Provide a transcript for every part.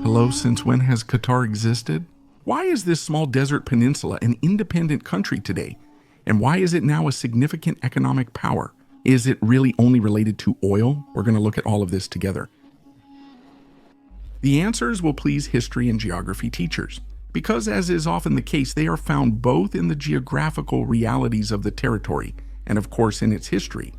Hello, since when has Qatar existed? Why is this small desert peninsula an independent country today? And why is it now a significant economic power? Is it really only related to oil? We're going to look at all of this together. The answers will please history and geography teachers, because as is often the case, they are found both in the geographical realities of the territory and of course in its history.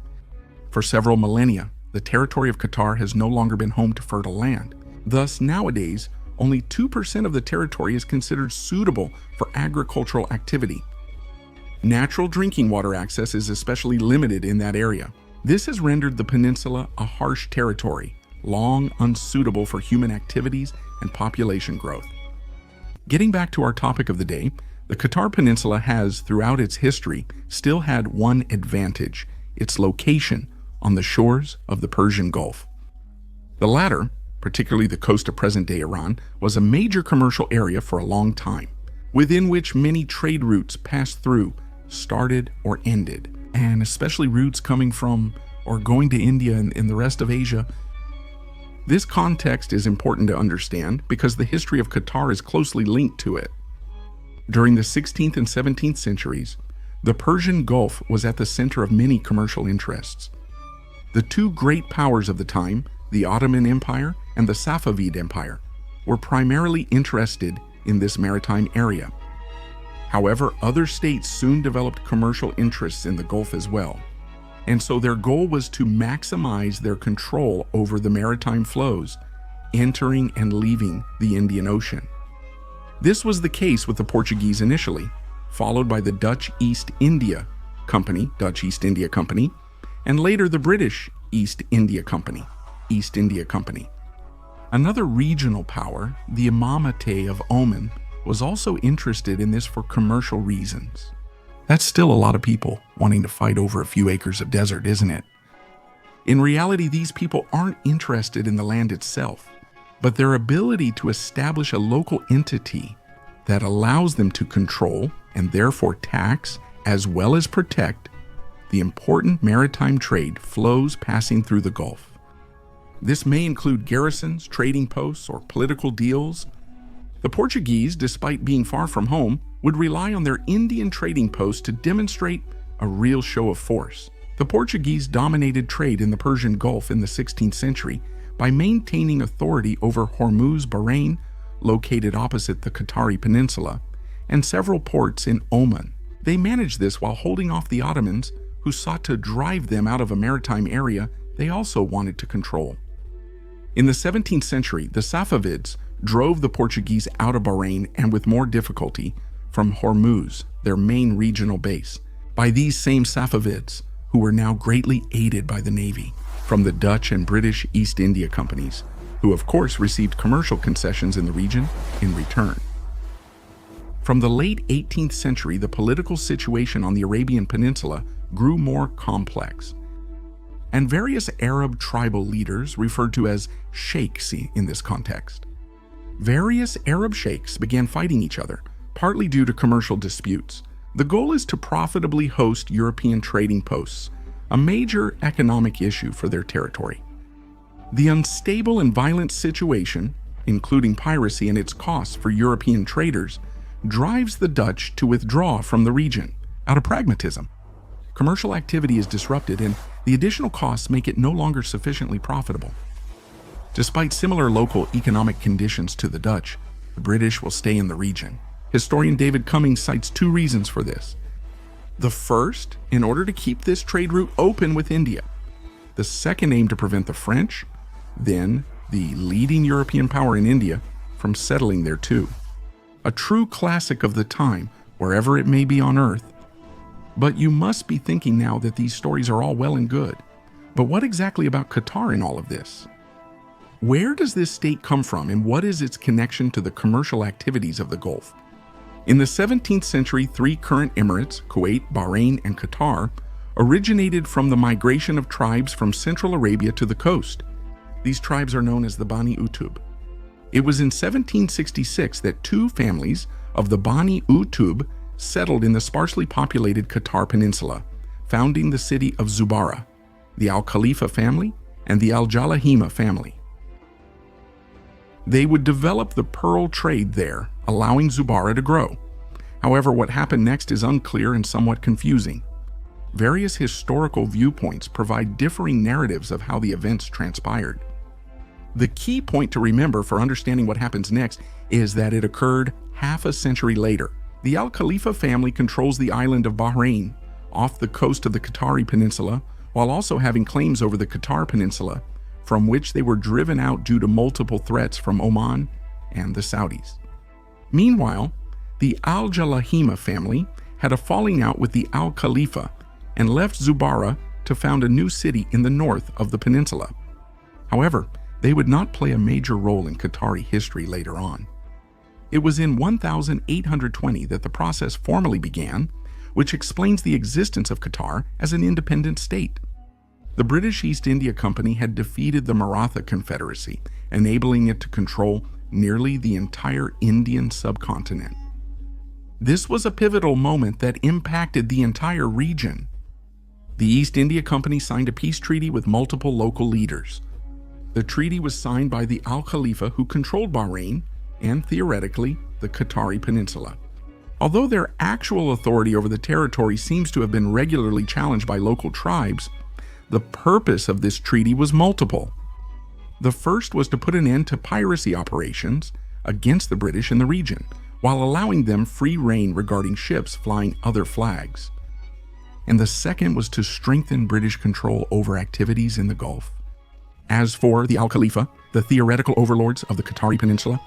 For several millennia, the territory of Qatar has no longer been home to fertile land. Thus, nowadays, only 2% of the territory is considered suitable for agricultural activity. Natural drinking water access is especially limited in that area. This has rendered the peninsula a harsh territory, long unsuitable for human activities and population growth. Getting back to our topic of the day, the Qatar Peninsula has, throughout its history, still had one advantage: its location on the shores of the Persian Gulf. The latter, particularly the coast of present-day Iran, was a major commercial area for a long time, within which many trade routes passed through, started or ended, and especially routes coming from or going to India and the rest of Asia. This context is important to understand because the history of Qatar is closely linked to it. During the 16th and 17th centuries, the Persian Gulf was at the center of many commercial interests. The two great powers of the time, the Ottoman Empire and the Safavid Empire, were primarily interested in this maritime area. However, other states soon developed commercial interests in the Gulf as well, and so their goal was to maximize their control over the maritime flows entering and leaving the Indian Ocean. This was the case with the Portuguese initially, followed by the Dutch East India Company, and later the British East India Company. Another regional power, the Imamate of Oman, was also interested in this for commercial reasons. That's still a lot of people wanting to fight over a few acres of desert, isn't it? In reality, these people aren't interested in the land itself, but their ability to establish a local entity that allows them to control and therefore tax as well as protect the important maritime trade flows passing through the Gulf. This may include garrisons, trading posts, or political deals. The Portuguese, despite being far from home, would rely on their Indian trading posts to demonstrate a real show of force. The Portuguese dominated trade in the Persian Gulf in the 16th century by maintaining authority over Hormuz, Bahrain, located opposite the Qatari Peninsula, and several ports in Oman. They managed this while holding off the Ottomans, who sought to drive them out of a maritime area they also wanted to control. In the 17th century, the Safavids drove the Portuguese out of Bahrain and with more difficulty from Hormuz, their main regional base, by these same Safavids, who were now greatly aided by the navy from the Dutch and British East India Companies, who of course received commercial concessions in the region in return. From the late 18th century, the political situation on the Arabian Peninsula grew more complex, and various Arab tribal leaders, referred to as sheikhs in this context. Various Arab sheikhs began fighting each other, partly due to commercial disputes. The goal is to profitably host European trading posts, a major economic issue for their territory. The unstable and violent situation, including piracy and its costs for European traders, drives the Dutch to withdraw from the region out of pragmatism. Commercial activity is disrupted and the additional costs make it no longer sufficiently profitable. Despite similar local economic conditions to the Dutch, the British will stay in the region. Historian David Cummings cites two reasons for this. The first, in order to keep this trade route open with India. The second aimed to prevent the French, then the leading European power in India, from settling there too. A true classic of the time, wherever it may be on Earth. But you must be thinking now that these stories are all well and good. But what exactly about Qatar in all of this? Where does this state come from and what is its connection to the commercial activities of the Gulf? In the 17th century, three current emirates, Kuwait, Bahrain, and Qatar, originated from the migration of tribes from Central Arabia to the coast. These tribes are known as the Bani Utub. It was in 1766 that two families of the Bani Utub settled in the sparsely populated Qatar Peninsula, founding the city of Zubarah, the Al-Khalifa family and the Al-Jalahima family. They would develop the pearl trade there, allowing Zubarah to grow. However, what happened next is unclear and somewhat confusing. Various historical viewpoints provide differing narratives of how the events transpired. The key point to remember for understanding what happens next is that it occurred half a century later. The Al-Khalifa family controls the island of Bahrain, off the coast of the Qatari Peninsula, while also having claims over the Qatar Peninsula, from which they were driven out due to multiple threats from Oman and the Saudis. Meanwhile, the Al-Jalahima family had a falling out with the Al-Khalifa and left Zubarah to found a new city in the north of the peninsula. However, they would not play a major role in Qatari history later on. It was in 1820 that the process formally began, which explains the existence of Qatar as an independent state. The British East India Company had defeated the Maratha Confederacy, enabling it to control nearly the entire Indian subcontinent. This was a pivotal moment that impacted the entire region. The East India Company signed a peace treaty with multiple local leaders. The treaty was signed by the Al-Khalifa, who controlled Bahrain and, theoretically, the Qatari Peninsula. Although their actual authority over the territory seems to have been regularly challenged by local tribes, the purpose of this treaty was multiple. The first was to put an end to piracy operations against the British in the region, while allowing them free rein regarding ships flying other flags. And the second was to strengthen British control over activities in the Gulf. As for the Al-Khalifa, the theoretical overlords of the Qatari Peninsula,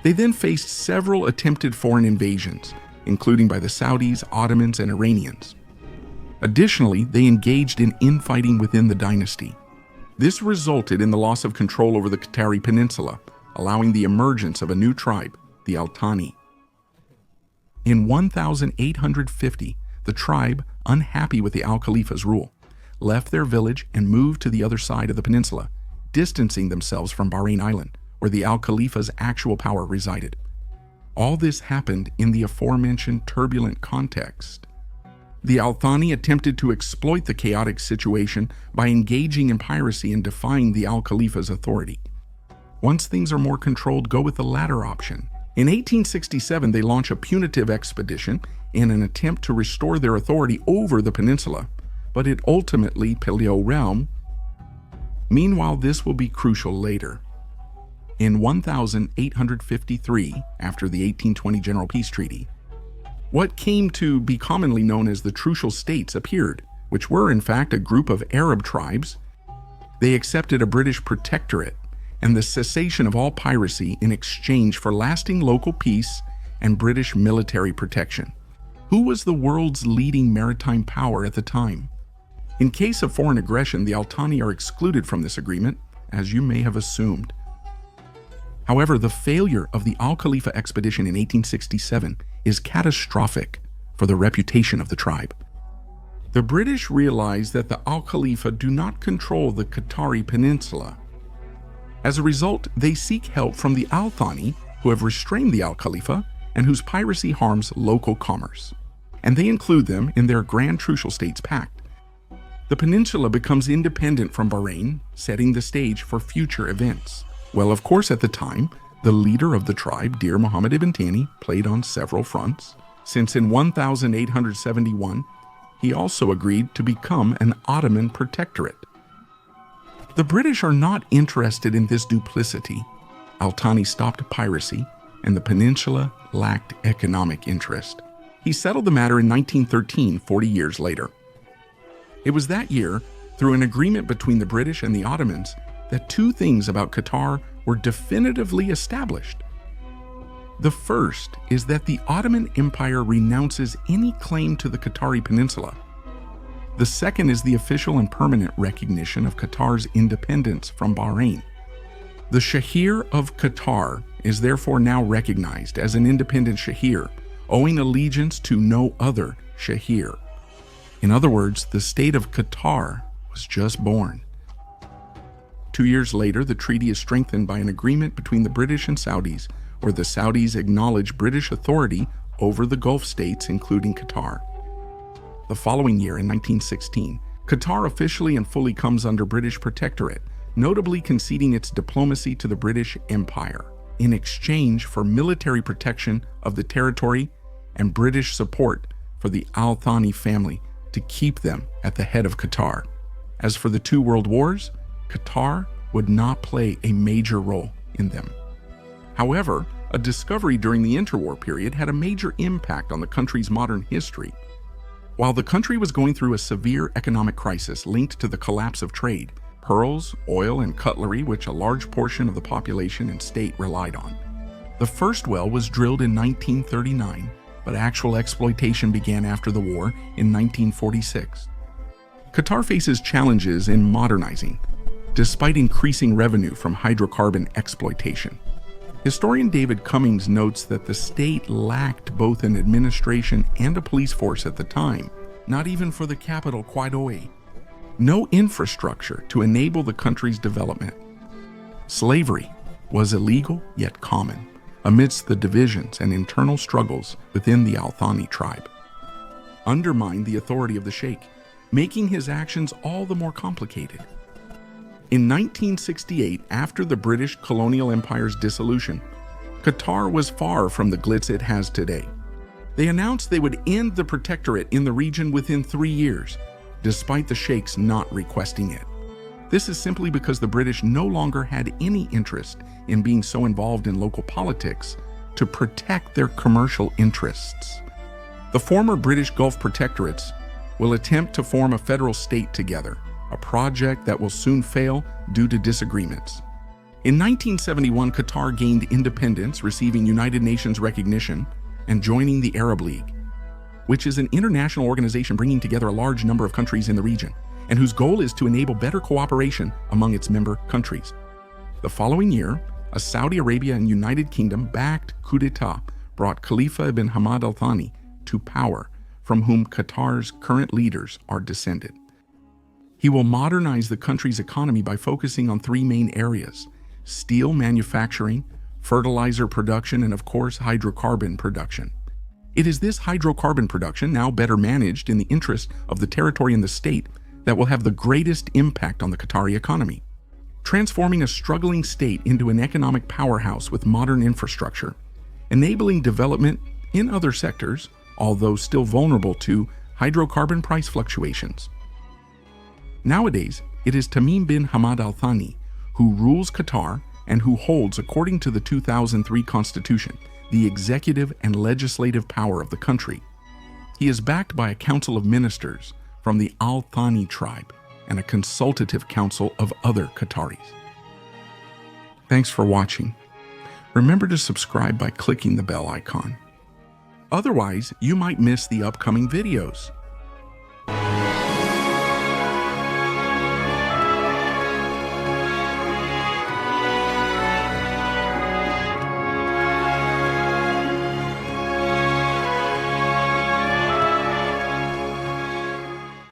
they then faced several attempted foreign invasions, including by the Saudis, Ottomans, and Iranians. Additionally, they engaged in infighting within the dynasty. This resulted in the loss of control over the Qatari Peninsula, allowing the emergence of a new tribe, the Al-Thani. In 1850, the tribe, unhappy with the Al-Khalifa's rule, left their village and moved to the other side of the peninsula, distancing themselves from Bahrain Island, where the Al-Khalifa's actual power resided. All this happened in the aforementioned turbulent context. The Al-Thani attempted to exploit the chaotic situation by engaging in piracy and defying the Al-Khalifa's authority. Once things are more controlled, go with the latter option. In 1867, they launch a punitive expedition in an attempt to restore their authority over the peninsula, but it ultimately Paleo realm. Meanwhile, this will be crucial later. In 1853, after the 1820 General Peace Treaty, what came to be commonly known as the Trucial States appeared, which were in fact a group of Arab tribes. They accepted a British protectorate and the cessation of all piracy in exchange for lasting local peace and British military protection. Who was the world's leading maritime power at the time? In case of foreign aggression, the Al-Thani are excluded from this agreement, as you may have assumed. However, the failure of the Al-Khalifa expedition in 1867 is catastrophic for the reputation of the tribe. The British realize that the Al-Khalifa do not control the Qatari Peninsula. As a result, they seek help from the Al-Thani, who have restrained the Al-Khalifa and whose piracy harms local commerce. And they include them in their Grand Trucial States Pact. The peninsula becomes independent from Bahrain, setting the stage for future events. Well, of course, at the time, the leader of the tribe, Dir Muhammad ibn Thani, played on several fronts, since in 1871, he also agreed to become an Ottoman protectorate. The British are not interested in this duplicity. Al-Thani stopped piracy, and the peninsula lacked economic interest. He settled the matter in 1913, 40 years later. It was that year, through an agreement between the British and the Ottomans, that two things about Qatar were definitively established. The first is that the Ottoman Empire renounces any claim to the Qatari Peninsula. The second is the official and permanent recognition of Qatar's independence from Bahrain. The Shahir of Qatar is therefore now recognized as an independent Shahir, owing allegiance to no other Shahir. In other words, the state of Qatar was just born. 2 years later, the treaty is strengthened by an agreement between the British and Saudis, where the Saudis acknowledge British authority over the Gulf states, including Qatar. The following year, in 1916, Qatar officially and fully comes under British protectorate, notably conceding its diplomacy to the British Empire in exchange for military protection of the territory and British support for the Al-Thani family to keep them at the head of Qatar. As for the two world wars, Qatar would not play a major role in them. However, a discovery during the interwar period had a major impact on the country's modern history. While the country was going through a severe economic crisis linked to the collapse of trade, pearls, oil, and cutlery, which a large portion of the population and state relied on. The first well was drilled in 1939, but actual exploitation began after the war in 1946. Qatar faces challenges in modernizing, despite increasing revenue from hydrocarbon exploitation. Historian David Cummings notes that the state lacked both an administration and a police force at the time, not even for the capital, Quito. No infrastructure to enable the country's development. Slavery was illegal yet common, amidst the divisions and internal struggles within the Al-Thani tribe. Undermined the authority of the sheikh, making his actions all the more complicated. In 1968, after the British colonial empire's dissolution, Qatar was far from the glitz it has today. They announced they would end the protectorate in the region within 3 years, despite the sheikhs not requesting it. This is simply because the British no longer had any interest in being so involved in local politics to protect their commercial interests. The former British Gulf protectorates will attempt to form a federal state together, a project that will soon fail due to disagreements. In 1971, Qatar gained independence, receiving United Nations recognition and joining the Arab League, which is an international organization bringing together a large number of countries in the region, and whose goal is to enable better cooperation among its member countries. The following year, a Saudi Arabia and United Kingdom-backed coup d'etat brought Khalifa ibn Hamad Al-Thani to power, from whom Qatar's current leaders are descended. He will modernize the country's economy by focusing on 3 main areas: steel manufacturing, fertilizer production, and of course, hydrocarbon production. It is this hydrocarbon production, now better managed in the interest of the territory and the state, that will have the greatest impact on the Qatari economy, transforming a struggling state into an economic powerhouse with modern infrastructure, enabling development in other sectors, although still vulnerable to hydrocarbon price fluctuations. Nowadays, it is Tamim bin Hamad Al-Thani who rules Qatar and who holds, according to the 2003 constitution, the executive and legislative power of the country. He is backed by a council of ministers from the Al-Thani tribe and a consultative council of other Qataris. Thanks for watching. Remember to subscribe by clicking the bell icon. Otherwise, you might miss the upcoming videos.